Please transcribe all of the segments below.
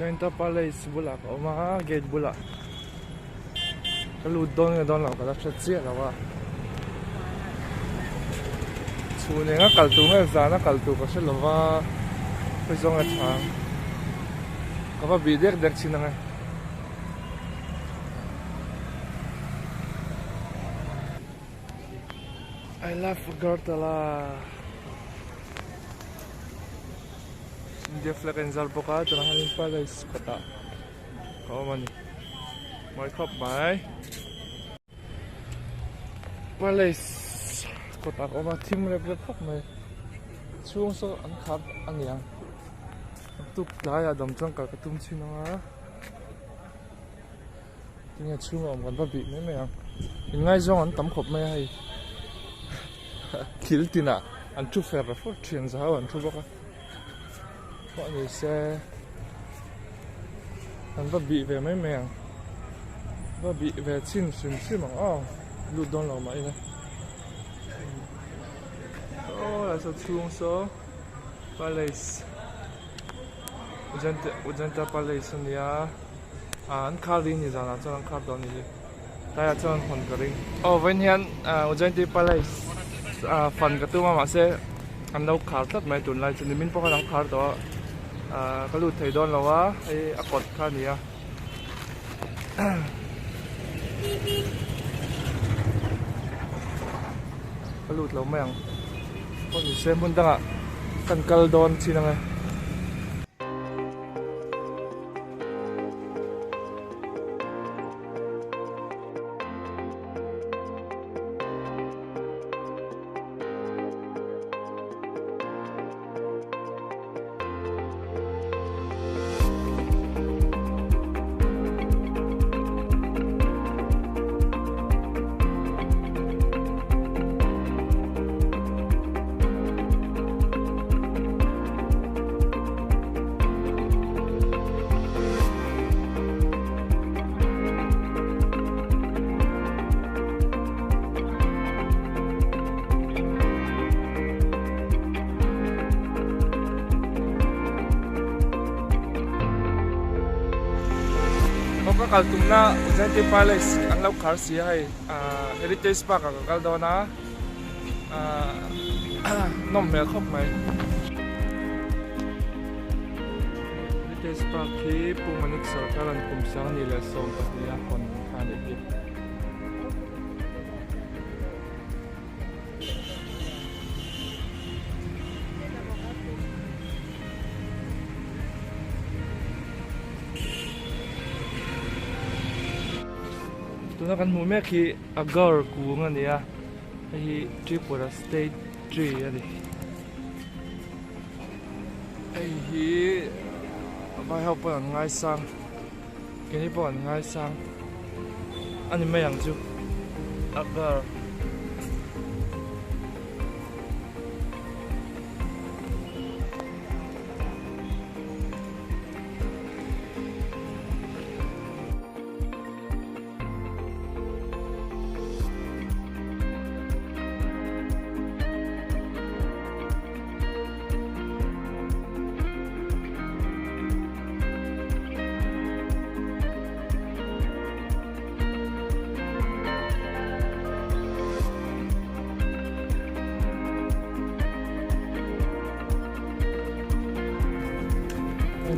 Jointa Palace bula ko mga gate bula. Kaludon nga doon lang kada siya lawa. Sune nga kaltu nga zana kaltu ko siya lawa. Pwede nga chang. Kapa bider dek sina nga. I love Agartala. Hindi flecken zarpo ka, ito na halin Palace kata. Kau man. May kop may. Palace kota ko ma team rep kop may. Chung so ang kap ang yang. Tuk daya dam chang ka katum chino nga. Tinga chung om kan ba bi me me yang. Ingai zong an tam kop may hay. Kil tina an chu fer for chen za an chu ba ka. Ko ni se an ba bi ve me me yang. Ba bi ve chin sim sim ang lu don lo mai ne. Oh, so chung so Palace. Ujanta Palace niya. An kali ni zana chang kar don ni. Kaya chang hon ka ring. Oh, when yan Ujanta Palace. Phần cái tôi mà sẽ ăn đâu khảo tất mấy tuần lại cho nên mình có khả năng khảo đó cái lụt thầy đón là quá hay cột khá nhiều cái lụt lâu mèng con gì xem muốn tăng ạ cần cal đón chi năng này Kakal tumna Ujanta Palace ang law car siya ay heritage park kakal daw na nom mel khop mai heritage park ki pumanik sarkaran kumsa nila som patiya kon khane ki Tuna kan mu me ki agar ku nga niya ai Tripura state tree ani ai hi vai help an ngai sang kini po an ngai sang ani me yang chu agar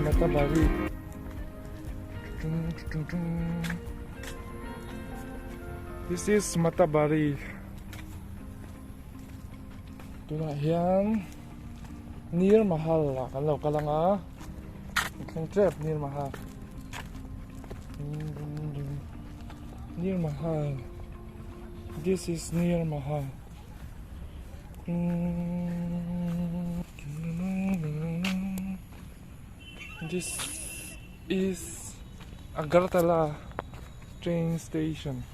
Matabari. This is Matabari. Ito na yan. Near Mahal. Kalaw ka lang Isang trip near Mahal. Near Mahal. This is near Mahal. This is Agartala train station.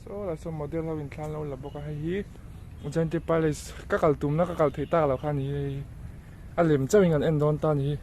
So that's a model how in Klan lo labo ka hi. Ujanta Palace kakal tum na kakal theta lo khan hi. Alim chawing an endon tan hi.